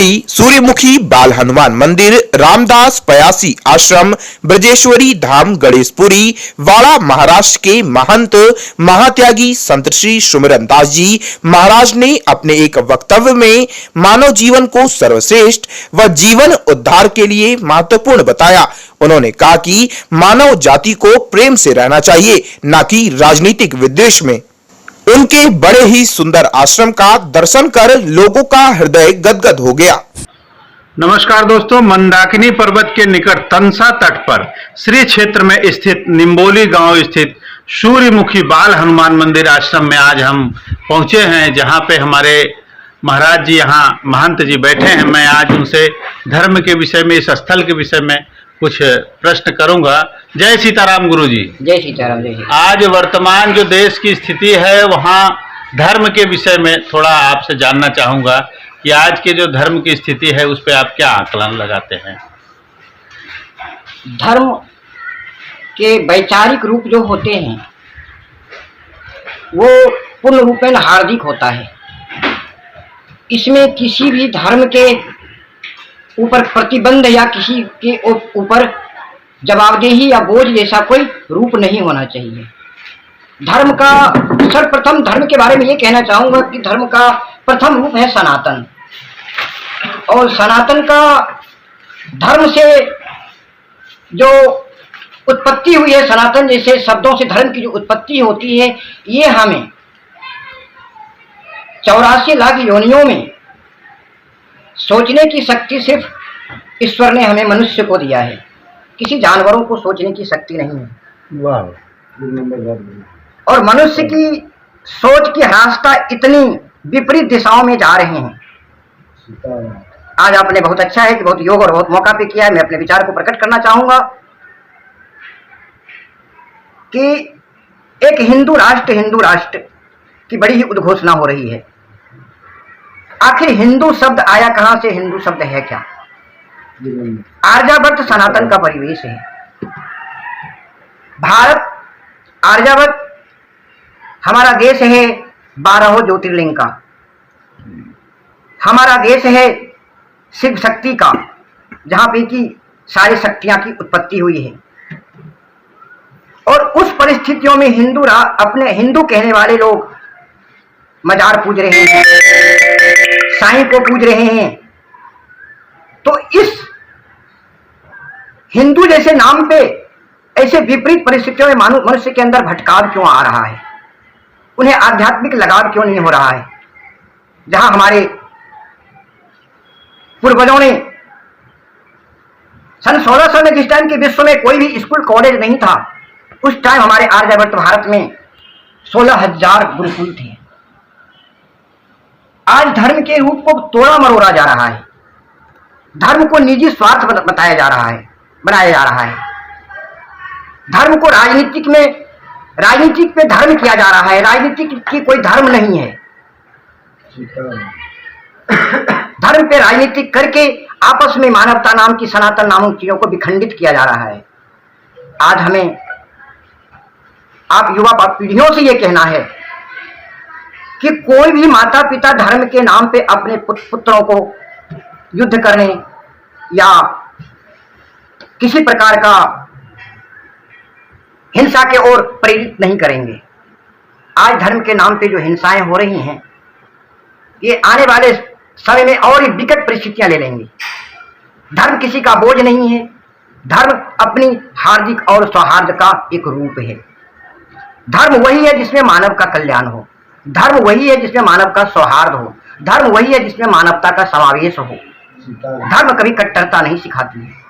श्री सूर्यमुखी बाल हनुमान मंदिर, रामदास पयासी आश्रम, ब्रजेश्वरी धाम, गणेशपुरी, वाड़ा, महाराष्ट्र के महंत महात्यागी संत श्री सुमिरन दास जी महाराज ने अपने एक वक्तव्य में मानव जीवन को सर्वश्रेष्ठ व जीवन उद्धार के लिए महत्वपूर्ण बताया। उन्होंने कहा कि मानव जाति को प्रेम से रहना चाहिए, न कि राजनीतिक विद्वेष में। उनके बड़े ही सुंदर आश्रम का दर्शन कर लोगों का हृदय गदगद हो गया। नमस्कार दोस्तों, मंदाकिनी पर्वत के निकट तंसा तट पर श्री क्षेत्र में स्थित निम्बोली गांव स्थित सूर्यमुखी बाल हनुमान मंदिर आश्रम में आज हम पहुंचे हैं, जहां पे हमारे महाराज जी, यहाँ महंत जी बैठे हैं। मैं आज उनसे धर्म के विषय में, इस स्थल के विषय में कुछ प्रश्न करूंगा। जय सीताराम गुरु जी। जय सीताराम। जय सीताराम। आज वर्तमान जो देश की स्थिति है, वहाँ धर्म के विषय में थोड़ा आपसे जानना चाहूंगा कि आज के जो धर्म की स्थिति है उस पर आप क्या आकलन लगाते हैं? धर्म के वैचारिक रूप जो होते हैं वो पूर्ण रूपेण हार्दिक होता है। इसमें किसी भी धर्म के ऊपर प्रतिबंध या किसी के ऊपर जवाबदेही या बोझ जैसा कोई रूप नहीं होना चाहिए। धर्म का सर्वप्रथम, धर्म के बारे में ये कहना चाहूँगा कि धर्म का प्रथम रूप है सनातन। और सनातन का धर्म से जो उत्पत्ति हुई है, सनातन जैसे शब्दों से धर्म की जो उत्पत्ति होती है, ये हमें 84 लाख योनियों में सोचने की शक्ति सिर्फ ईश्वर ने हमें मनुष्य को दिया है। किसी जानवरों को सोचने की शक्ति नहीं है। वाह। और मनुष्य की सोच की रास्ता इतनी विपरीत दिशाओं में जा रहे हैं। आज आपने बहुत अच्छा है कि बहुत योग और बहुत मौका पे किया है। मैं अपने विचार को प्रकट करना चाहूंगा कि एक हिंदू राष्ट्र की बड़ी ही उद्घोषणा हो रही है। आखिर हिंदू शब्द आया कहां से? हिंदू शब्द है क्या? आर्यावर्त सनातन का परिवेश है। भारत आर्यावर्त हमारा देश है 12 ज्योतिर्लिंग का। हमारा देश है शिव शक्ति का, जहां पे की सारी शक्तियां की उत्पत्ति हुई है। और उस परिस्थितियों में अपने हिंदू कहने वाले लोग मजार पूज रहे हैं, साईं को पूज रहे हैं। तो इस हिंदू जैसे नाम पे ऐसे विपरीत परिस्थितियों में मनुष्य के अंदर भटकाव क्यों आ रहा है? उन्हें आध्यात्मिक लगाव क्यों नहीं हो रहा है? जहां हमारे पूर्वजों ने सन 1600 में, जिस टाइम के विश्व में कोई भी स्कूल कॉलेज नहीं था, उस टाइम हमारे आर्यावर्त भारत में 16,000 गुरुकुल थे। आज धर्म के रूप को तोड़ा मरोड़ा जा रहा है। धर्म को निजी स्वार्थ बनाया जा रहा है। धर्म को राजनीतिक पे धर्म किया जा रहा है। राजनीतिक की कोई धर्म नहीं है। धर्म पे राजनीतिक करके आपस में मानवता नाम की, सनातन नामक चीजों को विखंडित किया जा रहा है। आज हमें आप युवा पीढ़ियों से ये कहना है कि कोई भी माता पिता धर्म के नाम पे अपने पुत्रों को युद्ध करने या किसी प्रकार का हिंसा के ओर प्रेरित नहीं करेंगे। आज धर्म के नाम पे जो हिंसाएं हो रही हैं, ये आने वाले समय में और विकट परिस्थितियां ले लेंगी। धर्म किसी का बोझ नहीं है। धर्म अपनी हार्दिक और सौहार्द का एक रूप है। धर्म वही है जिसमें मानव का कल्याण हो। धर्म वही है जिसमें मानव का सौहार्द हो। धर्म वही है जिसमें मानवता का समावेश हो। धर्म कभी कट्टरता नहीं सिखाती है।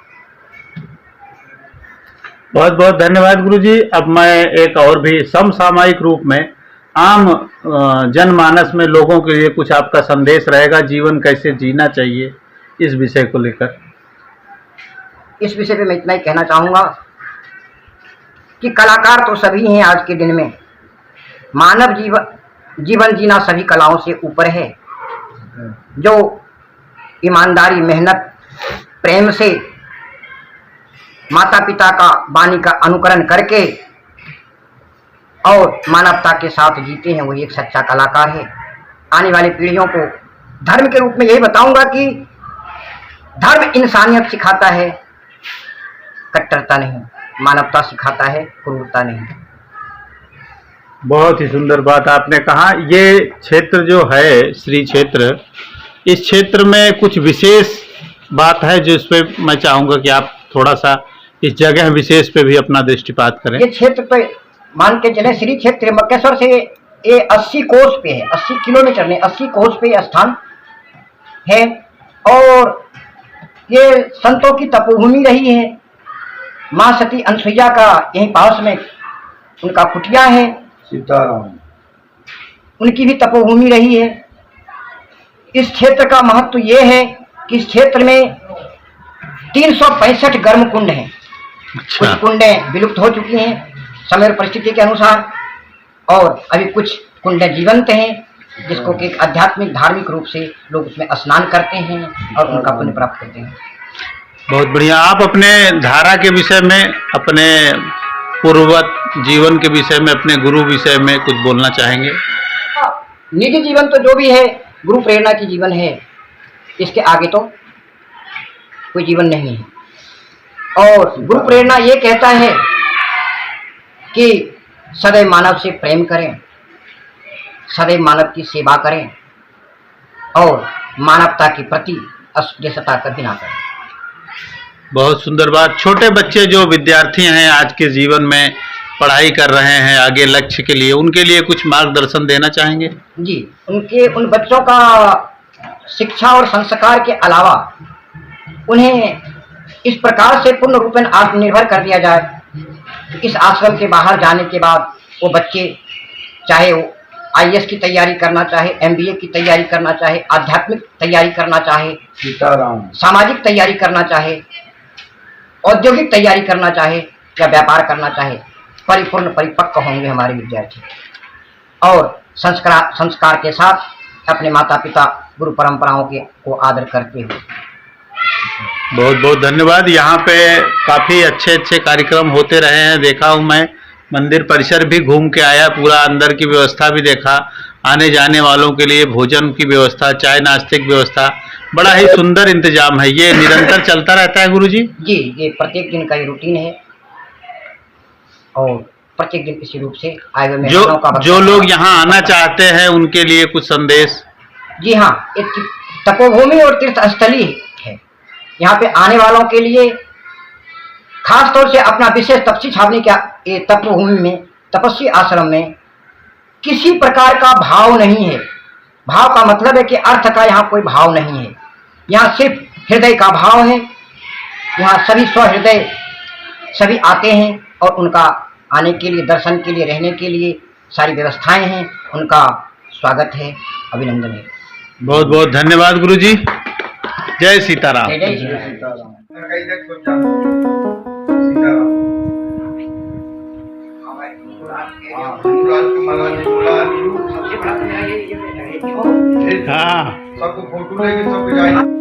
बहुत बहुत धन्यवाद गुरुजी। अब मैं एक और भी समसामयिक रूप में आम जनमानस में लोगों के लिए कुछ आपका संदेश रहेगा, जीवन कैसे जीना चाहिए, इस विषय को लेकर। इस विषय पे मैं इतना ही कहना चाहूंगा कि कलाकार तो सभी हैं आज के दिन में। मानव जीवन जीना सभी कलाओं से ऊपर है। जो ईमानदारी, मेहनत, प्रेम से माता पिता का वाणी का अनुकरण करके और मानवता के साथ जीते हैं, वही एक सच्चा कलाकार है। आने वाली पीढ़ियों को धर्म के रूप में यही बताऊंगा कि धर्म इंसानियत सिखाता है, कट्टरता नहीं। मानवता सिखाता है, क्रूरता नहीं। बहुत ही सुंदर बात आपने कहा। ये क्षेत्र जो है श्री क्षेत्र, इस क्षेत्र में कुछ विशेष बात है जो इस पे मैं चाहूंगा कि आप थोड़ा सा इस जगह विशेष पे भी अपना दृष्टिपात करें। ये क्षेत्र पे मान के चले, श्री क्षेत्र मक्केश्वर से ये 80 कोस पे है, 80 किलोमीटर नहीं 80 कोस पे स्थान है। और ये संतों की तपोभूमि रही है। माँ सती अनसुईया का यहीं पास में उनका कुटिया है, सीताराम, उनकी भी तपोभूमि रही है। इस क्षेत्र का महत्व ये है कि इस क्षेत्र में 365 गर्म कुंड हैं। अच्छा। कुछ कुंडें विलुप्त हो चुकी हैं समय और परिस्थिति के अनुसार, और अभी कुछ कुंडें जीवंत हैं, जिसको कि एक आध्यात्मिक धार्मिक रूप से लोग उसमें स्नान करते हैं और उनका पुण्य प्राप्त करते हैं। बहुत बढ़िया। आप अपने धारा के विषय में, अपने पूर्ववत जीवन के विषय में, अपने गुरु विषय में कुछ बोलना चाहेंगे? निजी जीवन तो जो भी है गुरु प्रेरणा की जीवन है, इसके आगे तो कोई जीवन नहीं है। और गुरु प्रेरणा ये कहता है कि सदैव मानव से प्रेम करें, सदैव मानव की सेवा करें और मानवता के प्रति अस्पृश्यता कभी ना करें। बहुत सुंदर बात। छोटे बच्चे जो विद्यार्थी हैं आज के जीवन में पढ़ाई कर रहे हैं आगे लक्ष्य के लिए, उनके लिए कुछ मार्गदर्शन देना चाहेंगे? जी, उन बच्चों का शिक्षा और संस्कार के अलावा उन्हें इस प्रकार से पूर्ण रूपेण आत्मनिर्भर कर दिया जाए कि इस आश्रम के बाहर जाने के बाद वो बच्चे, चाहे वो IAS की तैयारी करना चाहे, MBA की तैयारी करना चाहे, आध्यात्मिक तैयारी करना चाहे, सीताराम, सामाजिक तैयारी करना चाहे, औद्योगिक तैयारी करना चाहे या व्यापार करना चाहे, परिपूर्ण परिपक्व होंगे हमारे विद्यार्थी और संस्कार के साथ अपने माता पिता गुरु परंपराओं के को आदर करते हुए। बहुत बहुत धन्यवाद। यहाँ पे काफ़ी अच्छे अच्छे कार्यक्रम होते रहे हैं, देखा हूँ मैं। मंदिर परिसर भी घूम के आया, पूरा अंदर की व्यवस्था भी देखा, आने जाने वालों के लिए भोजन की व्यवस्था, चाय नाश्ते की व्यवस्था, बड़ा ही सुंदर इंतजाम है। ये निरंतर चलता रहता है गुरुजी? जी, ये प्रत्येक दिन का ये रूटीन है और प्रत्येक दिन इसी रूप से आए हुए मेहमानों का जो लोग यहाँ आना चाहते हैं उनके लिए कुछ संदेश? ये हाँ, एक तपोभूमि और तीर्थ स्थली है। यहाँ पे आने वालों के लिए खास तौर से अपना विशेष तपस्वी छावनी का ये तपोभूमि में, तपस्वी आश्रम में किसी प्रकार का भाव नहीं है। भाव का मतलब है कि अर्थ का यहाँ कोई भाव नहीं है। यहाँ सिर्फ हृदय का भाव है। यहाँ सभी स्वहृदय सभी आते हैं और उनका आने के लिए, दर्शन के लिए, रहने के लिए सारी व्यवस्थाएं हैं। उनका स्वागत है, अभिनंदन है। बहुत बहुत धन्यवाद गुरुजी। जय सीताराम। जय जय श्री राम। सीताराम, सीताराम, हाँ, सबको फोटो लेके सबको जाए।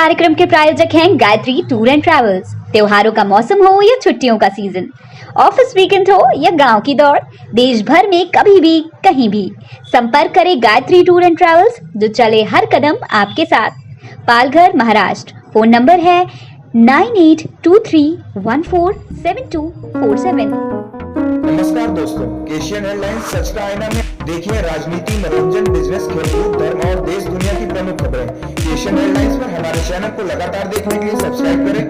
कार्यक्रम के प्रायोजक हैं गायत्री टूर एंड ट्रैवल्स। त्योहारों का मौसम हो या छुट्टियों का सीजन, ऑफिस वीकेंड हो या गांव की दौड़, देश भर में कभी भी कहीं भी संपर्क करें गायत्री टूर एंड ट्रैवल्स, जो चले हर कदम आपके साथ। पालघर, महाराष्ट्र। फोन नंबर है 9823147247। नमस्कार दोस्तों, एशियन एयरलाइंस सच का आईना में देखिए राजनीति, मनोरंजन, बिजनेस, खेलकूद, धर्म और देश दुनिया की प्रमुख खबरें। एशियन एयरलाइंस पर हमारे चैनल को लगातार देखने के लिए सब्सक्राइब करें